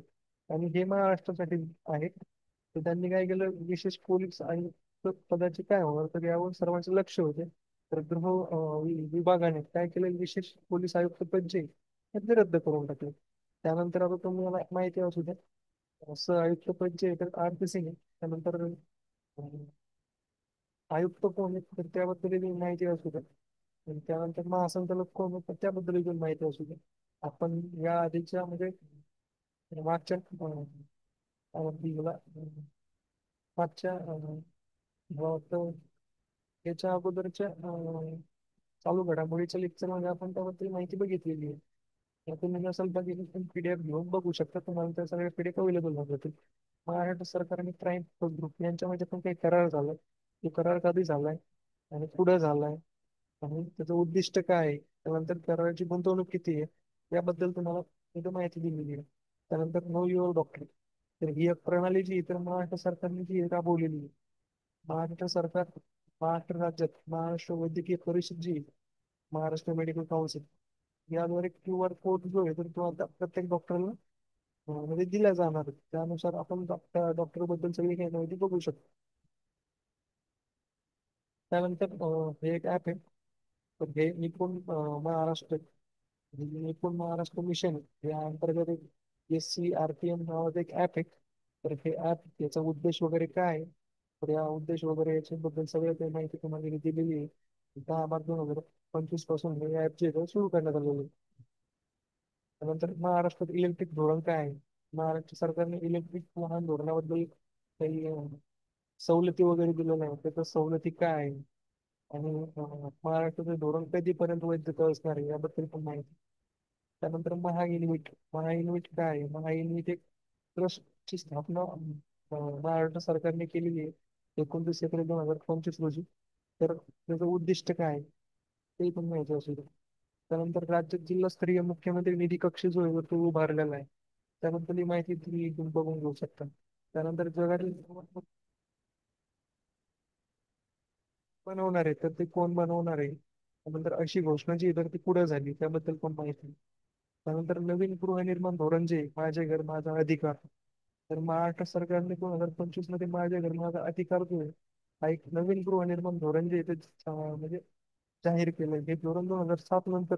आणि हे महाराष्ट्रासाठी आहे. तर त्यांनी काय केलं, विशेष पोलीस आयुक्त पदाचे काय होणार तर यावर सर्वांचे लक्ष होते. तर विभागाने काय केलं, विशेष पोलीस आयुक्त पद जे आहे, ते रद्द करून टाकले. त्यानंतर आता तुम्हाला माहिती असू द्या, आयुक्त पद जे आहे तर आर सिंग आहे. त्यानंतर आयुक्त कोण आहेत तर त्याबद्दल एक माहिती असू द्या. आणि त्यानंतर महासंचालक कोण होतं त्याबद्दल एक माहिती असू द्या. आपण या आधीच्या म्हणजे मागच्या काय म्हणते मला, मागच्या मला वाटतं याच्या अगोदरच्या चालू घडामोडीच्या लेक्चर मध्ये आपण त्याबद्दल माहिती बघितलेली आहे. तर तुम्ही नसेल बघितली तुम्ही पीडीएफ घेऊन बघू शकता, तुम्हाला त्या सगळ्या पीडीएफ अवेलेबल होऊन जातील. महाराष्ट्र सरकार आणि प्राईम ग्रुप यांच्यामध्ये पण काही करार झालाय, तो करार कधी झालाय आणि पुढे झालाय आणि त्याचं उद्दिष्ट काय आहे, त्यानंतर कराराची गुंतवणूक किती आहे याबद्दल तुम्हाला इथं माहिती दिलेली आहे. त्यानंतर नो युअर डॉक्टर, तर ही एक प्रणाली जी इतर महाराष्ट्र सरकारने जी राबवलेली आहे. महाराष्ट्र सरकार, महाराष्ट्र राज्यात महाराष्ट्र वैद्यकीय परिषद जी आहे, महाराष्ट्र मेडिकल काउन्सिल याद्वारे QR कोड जो आहे तर तो आता प्रत्येक डॉक्टरला म्हणजे दिला जाणार आहे. त्यानुसार आपण डॉक्टर बद्दल सगळी काही माहिती बघू शकतो. त्यानंतर हे एक ऍप आहे, तर हे महाराष्ट्र निपुण महाराष्ट्र मिशन या अंतर्गत एक SCRTM नावाचं एक ऍप आहे. तर हे ऍप याचा उद्देश वगैरे काय आहे तर या उद्देश वगैरे याच्याबद्दल सगळं काही माहिती तुम्हाला इथे दिलेली आहे. 10 मार्च 2025 पासून हे ऍप जे आहे ते सुरू करण्यात आलेलं आहे. त्यानंतर महाराष्ट्रात इलेक्ट्रिक धोरण काय आहे, महाराष्ट्र सरकारने इलेक्ट्रिक वाहन धोरणाबद्दल काही सवलती वगैरे दिल्या नाही, त्याच्या सवलती काय आहे आणि महाराष्ट्राचं धोरण कधीपर्यंत वैधता असणार आहे याबद्दल पण माहिती. त्यानंतर महाइनविट काय आहे? महाइनविट एक ट्रस्टची स्थापना महाराष्ट्र सरकारने केलेली आहे 29 एप्रिल 2025 रोजी. तर त्याचं उद्दिष्ट काय आहे ते पण माहिती असू द्या. त्यानंतर राज्यात जिल्हास्तरीय मुख्यमंत्री निधी कक्ष जो आहे तो उभारलेला आहे. त्याबद्दल ही माहिती तुम्ही इथून बघून घेऊ शकता. त्यानंतर जगातील बनवणार आहे तर ते कोण बनवणार आहे, त्यानंतर अशी घोषणा जी आहे तर ती पुढे झाली त्याबद्दल पण माहिती. त्यानंतर नवीन गृहनिर्माण धोरण जे आहे, माझे घर माझा अधिकार. तर महाराष्ट्र सरकारने 2025 मध्ये माझे घर माझा अधिकार जो आहे हा एक नवीन गृहनिर्माण धोरण जे आहे ते म्हणजे जाहीर केलंय. हे धोरण 2007 नंतर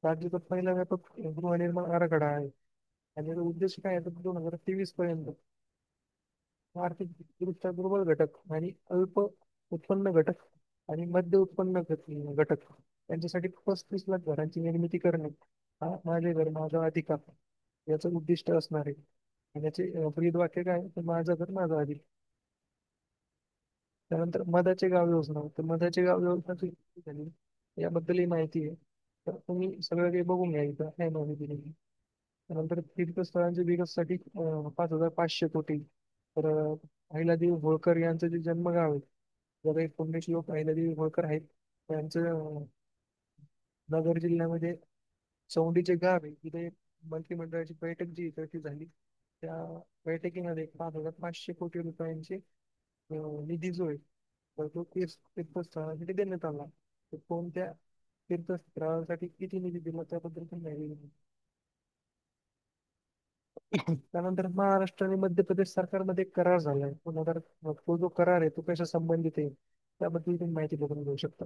राज्याचा पहिला व्यापक गृहनिर्माण आराखडा आहे. आणि याचा उद्देश काय आहे तर 2023 पर्यंत आर्थिकदृष्ट्या दुर्बल घटक आणि अल्प उत्पन्न घटक आणि मध्य उत्पन्न घटक यांच्यासाठी 35 लाख घरांची निर्मिती करणे हा माझे घर माझा अधिकार याचं उद्दिष्ट असणार आहे. आणि याचे ब्रीद वाक्य काय आहे? तर माझं घर माझा अधिकार. त्यानंतर मधाचे गाव योजना, तर मधाचे गाव योजना जी झाली याबद्दलही माहिती आहे. तर तुम्ही सगळं काही बघून घ्या, इथं आहे माहिती दिलेली. त्यानंतर तीर्थस्थळांच्या विकासासाठी 5,500 कोटी. तर अहिल्यादेवी होळकर यांचं जे जन्मगाव आहे, जर एक पुण्यश्लोक अहिल्यादेवी होळकर आहेत त्यांचं नगर जिल्ह्यामध्ये चौंडीचे गाव आहे. तिथे मंत्रिमंडळाची बैठक जी आहे तर ती झाली. त्या बैठकीमध्ये 5,500 कोटी रुपयांचे निधी जो आहे तर तो तीर्थस्थळासाठी देण्यात आला. तर कोणत्या तीर्थस्थळासाठी किती निधी दिला त्याबद्दल पण माहिती दिली. त्यानंतर महाराष्ट्र आणि मध्य प्रदेश सरकारमध्ये एक करार झालाय. तो जो करार आहे तो कशा संबंधित आहे त्याबद्दल तुम्ही माहिती बघून घेऊ शकता.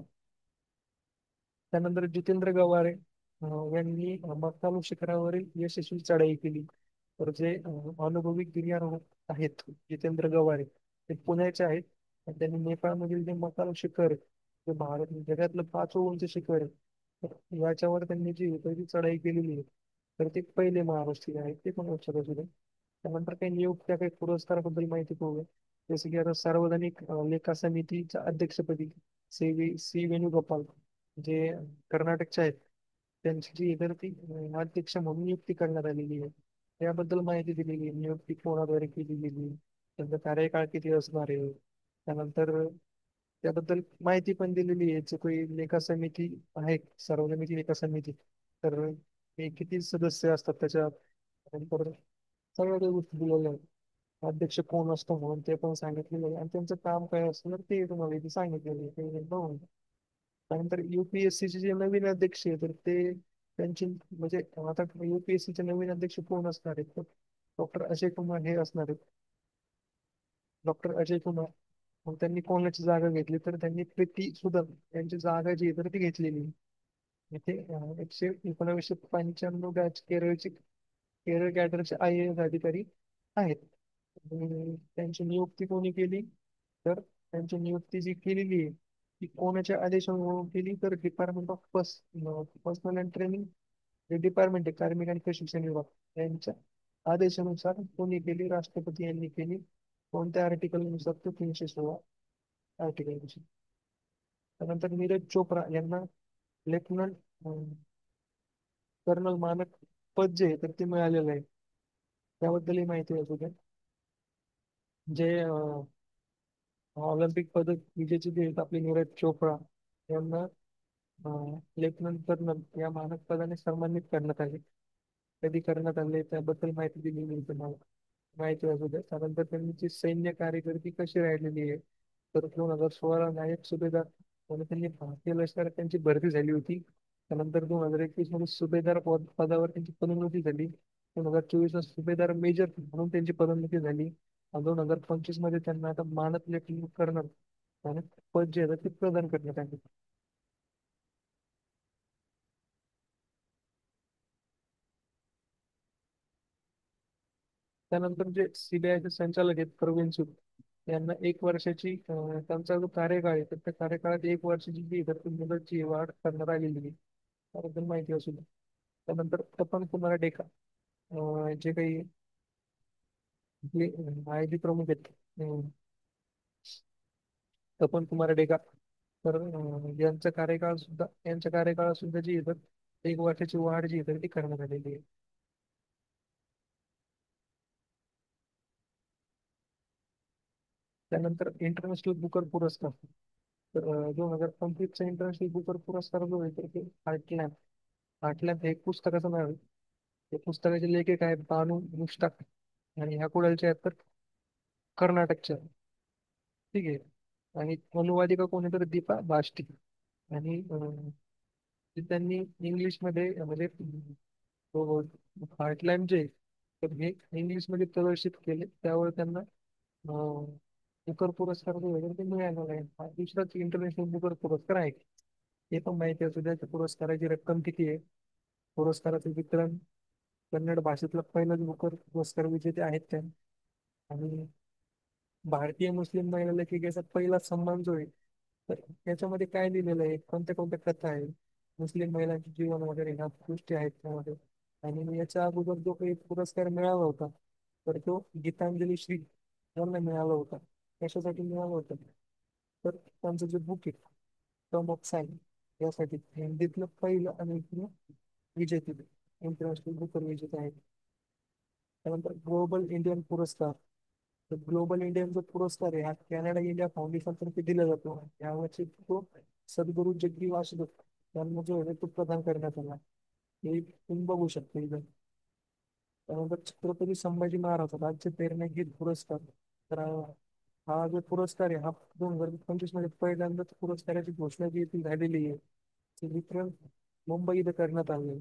त्यानंतर जितेंद्र गवारे यांनी मक्कालू शिखरावरील यशस्वी चढाई केली. तर जे अनुभवी गिर्यारोहक आहेत जितेंद्र गवारे ते पुण्याचे आहेत. आणि त्यांनी नेपाळमधील जे मकालू शिखर आहे, जे भारत जगातलं 5वं उंच शिखर आहे, तर याच्यावर त्यांनी जी पहिली चढाई केलेली आहे तर ते पहिले महाराष्ट्रीय आहेत, ते पण लक्षात असू द्या. त्यानंतर काही नियुक्त्या काही पुरस्काराबद्दल माहिती पाहूया. जसे की आता सार्वजनिक लेखा समितीच्या अध्यक्षपदी सी वेणुगोपाल जे कर्नाटकचे आहेत त्यांची जी इतर ती अध्यक्ष म्हणून नियुक्ती करण्यात आलेली आहे. याबद्दल माहिती दिलेली आहे. नियुक्ती कोणाद्वारे केली गेली, त्यांचा कार्यकाळ किती असणार आहे. त्यानंतर त्याबद्दल माहिती पण दिलेली आहे. जे काही लेखा समिती आहे, सार्वजनिक लेखा समिती, तर हे किती सदस्य असतात त्याच्यात, त्यानंतर सगळ्या काही गोष्टी दिलेल्या आहेत. अध्यक्ष कोण असतो म्हणून ते पण सांगितलेलं आहे आणि त्यांचं काम काय असतं तर ते तुम्हाला इथे सांगितलेलं आहे. ते बघून घ्या. त्यानंतर UPSC चे जे नवीन अध्यक्ष आहे तर ते त्यांची म्हणजे आता UPSC चे नवीन अध्यक्ष कोण असणार आहेत, डॉक्टर अजय कुमार हे असणार आहेत. डॉक्टर अजय कुमार. मग त्यांनी कोणाची जागा घेतली तर त्यांनी प्रीती सुदन यांची जागा जी आहे तर ती घेतलेली आहे. इथे 1995 बॅच केरळ कॅडरचे IAS अधिकारी आहेत. आणि त्यांची नियुक्ती कोणी केली तर त्यांची नियुक्ती जी केलेली आहे ती कोणाच्या आदेशावरून केली तर department of personal and training, जे डिपार्टमेंट आहे कार्मिक आणि प्रशिक्षण विभाग यांच्या आदेशानुसार कोणी केली, राष्ट्रपती यांनी केली. कोणत्या आर्टिकल नुसार तो 316 आर्टिकल नुसार. त्यानंतर नीरज चोप्रा यांना लेफ्टनंट कर्नल मानक पद जे आहे तर ते मिळालेलं आहे. त्याबद्दलही माहिती असू द्या. जे ऑलिम्पिक पदक विजेते जे आहेत आपले नीरज चोप्रा यांना लेफ्टनंट कर्नल या मानक पदाने सन्मानित करण्यात आले. कधी करण्यात आले त्याबद्दल माहिती दिली मी तुम्हाला. माहिती असू द्या. त्यानंतर त्यांची सैन्य कारकिर्दी कशी राहिलेली आहे तर 2016 नायक सुभेदार म्हणून त्यांनी भारतीय लष्करात त्यांची भरती झाली होती. त्यानंतर 2021 मध्ये सुभेदार पदावर त्यांची पदोन्नती झाली. 2024 ला सुभेदार मेजर म्हणून त्यांची पदोन्नती झाली. 2025 मध्ये त्यांना आता मानद लेफ्टनंट कर्नल आणि पद जे आहे ते प्रदान करण्यात आले. त्यानंतर जे CBI चे संचालक आहेत प्रवीण सूद यांना 1 वर्षाची त्यांचा जो कार्यकाळ आहे तर त्या कार्यकाळात 1 वर्षाची जी तर ती मुदतची वाढ करण्यात आलेली आहे त्याबद्दल माहिती असू द्या. त्यानंतर तपन कुमार डेका जे काही आपले माहिती प्रमुख आहेत तपन कुमार डेका. तर यांच्या कार्यकाळात सुद्धा जी आहे तर 1 वर्षाची वाढ जी आहे तर ती करण्यात आलेली आहे. त्यानंतर इंटरनॅशनल बुकर पुरस्कार. तर 2025चा इंटरनॅशनल बुकर पुरस्कार जो आहे तर ते हार्टलॅम्प. हार्टलॅम्प हे एक पुस्तकाचं नाव आहे. ते पुस्तकाचे लेखक आहेत बानू मुश्ताक. आणि ह्या कुडालचे आहेत तर कर्नाटकचे आहेत. ठीक आहे. आणि अनुवादिका कोणी तर दीपा बाष्टी. आणि ते त्यांनी इंग्लिशमध्ये म्हणजे हार्टलॅम्प जे आहे, तर हे इंग्लिशमध्ये प्रदर्शित केले त्यावर त्यांना बुकर पुरस्कार जो आहे ते मिळालेला आहे. हा दुसराच इंटरनॅशनल बुकर पुरस्कार आहे. हे पण माहिती असू द्या त्या पुरस्काराची रक्कम किती आहे. पुरस्काराचे वितरण कन्नड भाषेतला पहिलाच बुकर पुरस्कार विजेते आहेत त्या. आणि भारतीय मुस्लिम महिला लेखिकेचा पहिला सन्मान जो आहे तर याच्यामध्ये काय लिहिलेलं आहे, कोणत्या कोणत्या कथा आहे, मुस्लिम महिलांचे जीवन वगैरे ह्या गोष्टी आहेत त्यामध्ये. आणि याच्या अगोदर जो काही पुरस्कार मिळाला होता तर तो गीतांजली श्री यांना मिळाला होता. कशासाठी मिळाला होता तर त्यांचं जे बुक आहे टर्म ऑफ सायन्स यासाठी हिंदीतलं पहिलं आणि इथलं विजेते इंटरनॅशनल बुकर विजेते आहेत. त्यानंतर ग्लोबल इंडियन पुरस्कार. तर ग्लोबल इंडियन जो पुरस्कार आहे हा कॅनडा इंडिया फाउंडेशन तर्फे दिला जातो. यावर्षी तो सद्गुरू जग्गी वासुदेव यांना जो आहे तो प्रदान करण्यात आला. हे तुम्ही बघू शकता इथं. त्यानंतर छत्रपती संभाजी महाराज राज्य प्रेरणा गीत पुरस्कार. तर हा जो पुरस्कार आहे हा 2025 मध्ये पहिल्यांदाच पुरस्काराची घोषणा जी आहे ती झालेली आहे. ते वितरण मुंबई इथं करण्यात आले.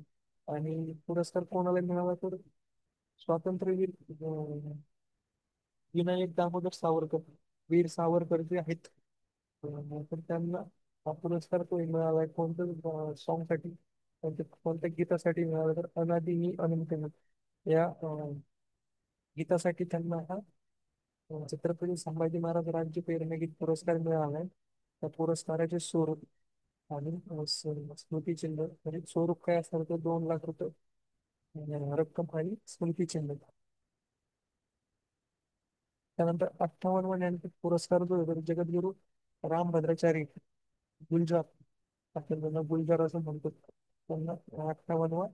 आणि पुरस्कार कोणाला मिळाला तर स्वातंत्र्यवीर विनायक दामोदर सावरकर, वीर सावरकर जे आहेत. तर त्यांना हा पुरस्कार तो मिळाला आहे कोणत्या सॉंग साठी, कोणत्या गीतासाठी मिळाला तर अनादी मी अनंत मी. या गीतासाठी त्यांना हा छत्रपती संभाजी महाराज राज्य प्रेरणा गीत पुरस्कार मिळाला आहे. त्या पुरस्काराचे स्वरूप आणि स्मृतिचिन्ह म्हणजे स्वरूप काय असणार तर 2 लाख रुपये रक्कम आणि स्मृतिचिन्ह. त्यानंतर 58वा ज्ञानपीठ पुरस्कार जो आहे तो जगद्गुरू रामभद्राचार्य गुलजार, आपण त्यांना गुलजार असं म्हणतो, त्यांना 58वा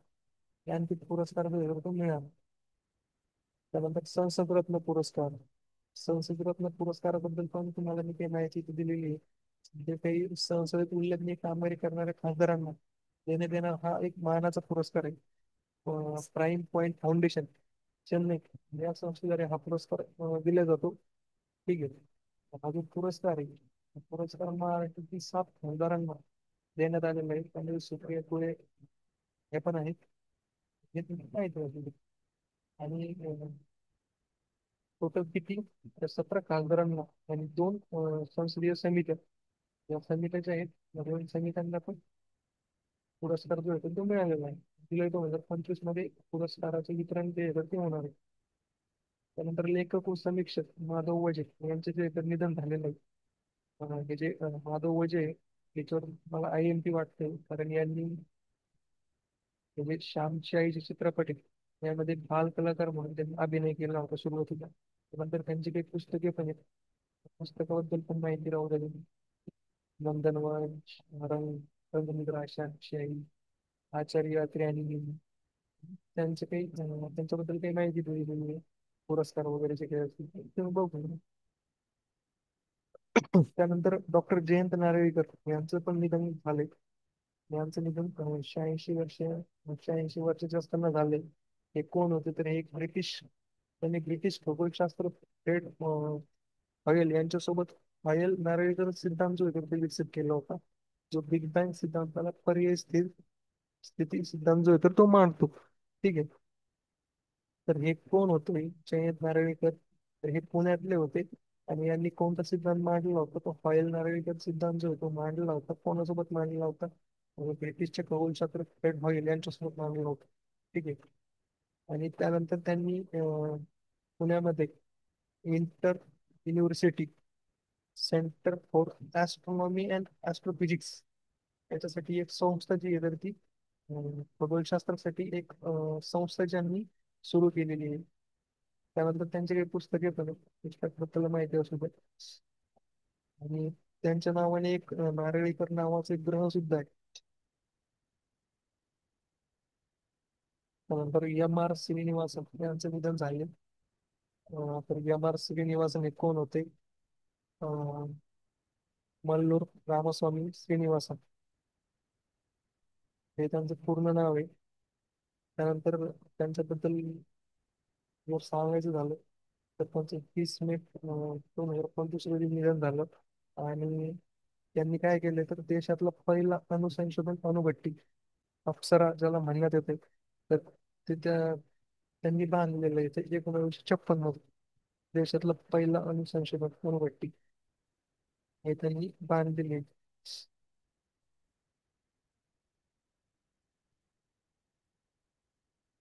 ज्ञानपीठ पुरस्कार जो आहे तो मिळाला. त्यानंतर संसद रत्न पुरस्कार. संसद रत्न पुरस्काराबद्दल पण तुम्हाला मी काही माहिती इथे दिलेली आहे. जे काही संसदेत उल्लेखनीय कामगिरी करणाऱ्या खासदारांना देण्यात येणार हा एक मानाचा पुरस्कार आहे. प्राईम पॉइंट फाउंडेशन चेन्नई या संस्थेद्वारे हा पुरस्कार दिला जातो. ठीक आहे. हा जो पुरस्कार आहे हा पुरस्कार महाराष्ट्रातील 7 खासदारांना देण्यात आलेला आहे. त्यामध्ये सुप्रिया सुळे हे पण आहेत. हे तुम्ही माहिती असेल. आणि टोटल किती तर 17 खासदारांना आणि 2 संसदीय समित्या या समित्या ज्या आहेत या 2 समित्यांना पण पुरस्कार जो आहे तो मिळालेला आहे. जुलै 2025 मध्ये पुरस्काराचे वितरण जे आहे ते होणार आहे. त्यानंतर लेखक व समीक्षक माधव वजे यांचे जे तर निधन झालेलं आहे. हे जे माधव वजे आहे, याच्यावर मला IMP वाटते कारण यांनी हे जे श्यामची आई जे चित्रपट आहे यामध्ये बाल कलाकार म्हणून त्यांनी अभिनय केला होता सुरुवातीला. नंतर त्यांची काही पुस्तके पण आहेत. पुस्तकाबद्दल पण माहिती राहू द्या. नंदनवन, रंग, रंगनिराशा, शाही, आचार्य अत्रे आणि त्यांचे काही त्यांच्याबद्दल काही माहिती दिलेली आहे. पुरस्कार वगैरे जे काही असतील ते तुम्ही बघू. त्यानंतर डॉक्टर जयंत नारळीकर यांचं पण निधन झाले. यांचं निधन 86 वर्षाचे असताना झाले. हे कोण होते तर हे एक ब्रिटिश, त्यांनी ब्रिटिश खगोलशास्त्र फ्रेड हॉयल यांच्यासोबत हॉयल नारळीकर सिद्धांत जो आहे तो विकसित केला होता. जो बिग बँग सिद्धांताला पर्यायी स्थिती सिद्धांत जो आहे तर तो मांडतो. ठीक आहे. तर हे कोण होते जयंत नारळीकर, तर हे पुण्यातले होते. आणि यांनी कोणता सिद्धांत मांडला होता तो हॉयल नारळीकर सिद्धांत जो आहे तो मांडला होता. कोणासोबत मांडला होता ब्रिटिशचे खगोलशास्त्र फ्रेड हॉयल यांच्यासोबत मांडला होता. ठीक आहे. आणि त्यानंतर त्यांनी पुण्यामध्ये inter university centre for astronomy and astrophysics याच्यासाठी एक संस्था जी आहे तर ती खगोलशास्त्रासाठी एक संस्था ज्यांनी सुरू केलेली आहे. त्यानंतर त्यांचे काही पुस्तके पण आहेत. पुस्तकाबद्दल माहिती असू द्या. आणि त्यांच्या नावाने एक नारळीकर नावाचं एक ग्रह सुद्धा आहे. त्यानंतर एम आर श्रीनिवासन यांचं निधन झाले. तर एम आर श्रीनिवासन हे कोण होते? अं, मल्लूर रामस्वामी श्रीनिवासन हे त्यांचं पूर्ण नाव आहे. त्यानंतर त्यांच्याबद्दल जर सांगायचं झालं तर त्यांचं 30 मे 2025 रोजी निधन झालं. आणि त्यांनी काय केले तर देशातला पहिला अणुसंशोधन अणुभट्टी अप्सरा ज्याला म्हणण्यात येते, तर ते त्यांनी बांधलेलं आहे. ते 1956 मध्ये देशातला पहिला अणुसंशोधन अणुभट्टी हे त्यांनी बांधलेली आहे.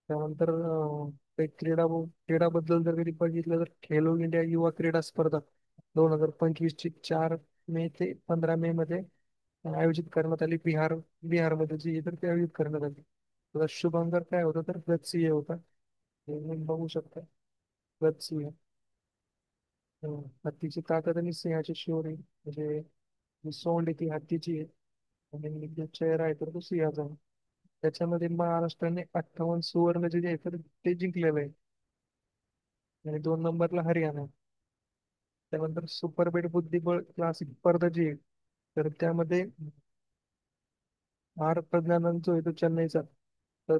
त्यानंतर काही क्रीडाबद्दल जर कधी बघितलं तर खेलो इंडिया युवा क्रीडा स्पर्धा 2025 ची 4 मे ते 15 मे मध्ये आयोजित करण्यात आली. बिहारमध्ये जी आहे तर ती आयोजित करण्यात आली. त्याचा शुभांकर काय होता तर गतसिंह होता. हे तुम्ही बघू शकता, गतसिंह. हत्तीची ताकद आणि सिंहाची शौर्य म्हणजे जी सोंड आहे ती हत्तीची आहे आणि जो चेहरा आहे तर तो सिंहाचा आहे. त्याच्यामध्ये महाराष्ट्राने 58 सुवर्ण जे आहे तर ते जिंकलेलं आहे. आणि 2 नंबरला हरियाणा. त्यानंतर सुपरबेट बुद्धिबळ क्लासिक स्पर्धा जी आहे तर त्यामध्ये आर प्रज्ञानंद जो आहे तो चेन्नईचा, तर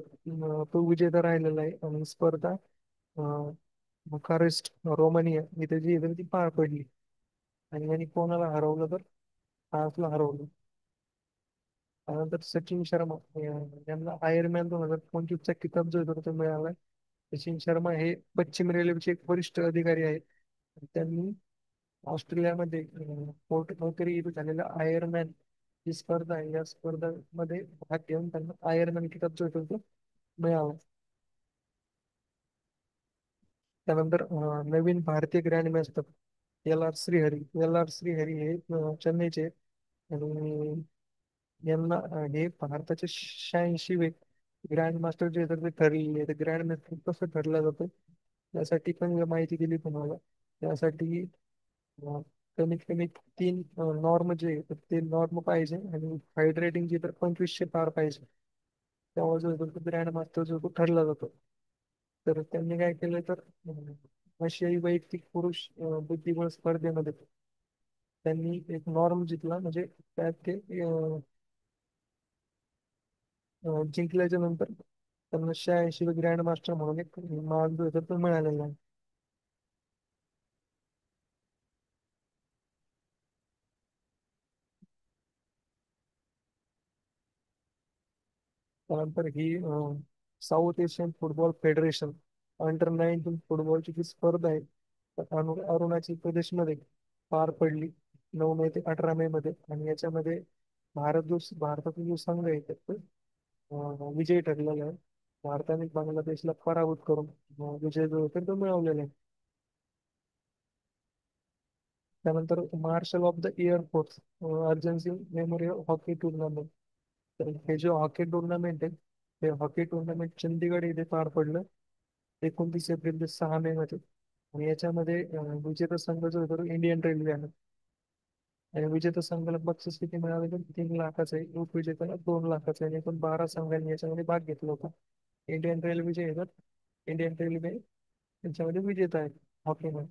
तो विजेता राहिलेला आहे. आणि स्पर्धा अं, बुखारेस्ट रोमानिया इथे जी आहे तर ती पार पडली. आणि यांनी कोणाला हरवलं तर फ्रान्सला हरवलं. त्यानंतर सचिन शर्मा यांना आयर्नमॅन 2025चा किताब जो आहे तो मिळाला. सचिन शर्मा हे पश्चिम रेल्वेचे एक वरिष्ठ अधिकारी आहेत. त्यांनी ऑस्ट्रेलियामध्ये पोर्ट नौकरी इथे झालेल्या आयर्नमॅन ही स्पर्धा आहे, या स्पर्धेमध्ये भाग घेऊन त्यांना आयर्नमॅन किताब जो आहे तो मिळाला. त्यानंतर नवीन भारतीय grand master L R Srihari हे चेन्नईचे आहेत. आणि यांना हे भारताचे 86वे ग्रँड मास्टर जे आहेत ते ठरलेले. ग्रँड मास्टर कसं ठरलं जातं यासाठी पण माहिती दिली तुम्हाला. त्यासाठी अं, कमीत कमी 3 नॉर्म जे आहे तर ते नॉर्म पाहिजे आणि हाईट रेटिंग जी तर 2500 पार पाहिजे. तेव्हा जो आहे तो ग्रँड मास्टर जो तो ठरला जातो. तर त्यांनी काय केलं तर आशियाई वैयक्तिक पुरुष बुद्धिबळ स्पर्धेमध्ये त्यांनी एक नॉर्म जिंकला. म्हणजे त्यात ते जिंकल्याच्या नंतर त्यांना 86 ग्रँड मास्टर म्हणून एक मान जो आहे तो मिळालेला आहे. त्यानंतर ही south Asian football federation under 19 फुटबॉलची जी स्पर्धा आहे तर अरुणाचल प्रदेशमध्ये पार पडली 9 मे ते 18 मे मध्ये. आणि याच्यामध्ये भारताचा जो संघ आहे त्यात विजयी ठरलेला आहे. भारताने बांगलादेशला पराभूत करून विजय जो आहे तो मिळवलेला आहे. त्यानंतर marshal of the air force Arjan memorial hockey tournament. तर हे जे हॉकी टुर्नामेंट आहे ते हॉकी टुर्नामेंट चंदीगड येथे पार पडलं 29 एप्रिल ते 6 मे मध्ये. आणि याच्यामध्ये विजेता संघ जो होता तो इंडियन रेल्वे आहे. आणि विजेता संघाला बक्षीस किती मिळाले तर 3 लाखाचं आहे. उपविजेत्याला 2 लाखाचं आहे. आणि एकूण 12 संघांनी याच्यामध्ये भाग घेतला होता. इंडियन रेल्वे जे येतात इंडियन रेल्वे यांच्यामध्ये विजेता आहे हॉकीमध्ये.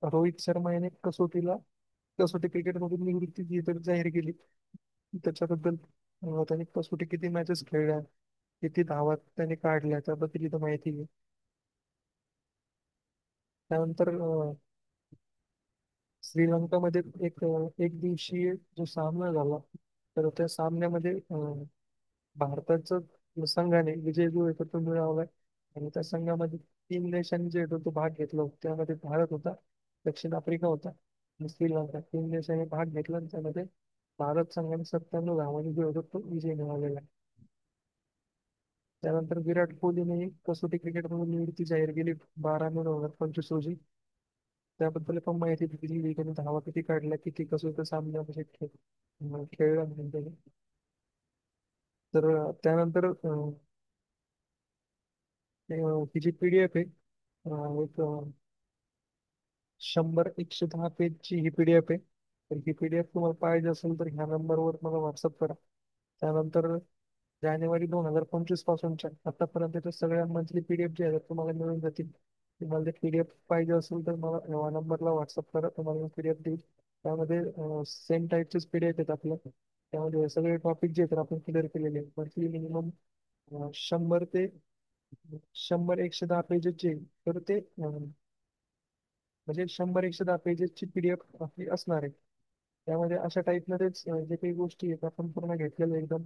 रोहित शर्मा याने कसोटी क्रिकेटमधून निवृत्ती जी तर जाहीर केली. त्याच्याबद्दल त्याने कसोटी किती मॅचेस खेळल्या, किती धावा त्याने काढल्या त्याबद्दल इथं माहिती आहे. त्यानंतर श्रीलंकामध्ये एक दिवसीय जो सामना झाला तर त्या सामन्यामध्ये भारताचं संघाने विजय जो आहे तो मिळवलाय. आणि त्या संघामध्ये 3 देशांनी जे होते तो भाग घेतला होता. त्यामध्ये भारत होता, दक्षिण आफ्रिका होता आणि श्रीलंका. 3 देशांनी भाग घेतला आणि त्यामध्ये भारत संघाने 97 धावांनी जो होता तो विजय मिळवलेला आहे. त्यानंतर विराट कोहलीने कसोटी क्रिकेटमधून निवृत्ती जाहीर केली 12 मे 2025 रोजी. त्याबद्दल पण माहिती दिली, त्याने धावा किती काढल्या, किती कसोटी सामना म्हणजे खेळला म्हणून त्याने. तर त्यानंतर ही जी पीडीएफ आहे एक 100-110 पेजची ही पीडीएफ आहे. तर ही PDF तुम्हाला पाहिजे असेल तर ह्या नंबरवर मला व्हॉट्सअप करा. त्यानंतर जानेवारी 2025 पासूनच्या आतापर्यंतच्या सगळ्या मंथली PDF जे आहेत तुम्हाला मिळून जातील. तुम्हाला ते PDF पाहिजे असेल तर मला या नंबरला व्हॉट्सअप करा, तुम्हाला PDF देईल. त्यामध्ये सेम टाईपचेच PDF आहेत आपल्या. त्यामध्ये सगळे टॉपिक जे आहेत आपण क्लिअर केलेले आहेत. मंथली मिनिमम 100 ते 110 पेजेस जे तर ते म्हणजे 100-110 पेजेसची PDF आपली असणार आहे. त्यामध्ये अशा टाईपमध्येच जे काही गोष्टी आहेत आपण पूर्ण घेतलेल्या एकदम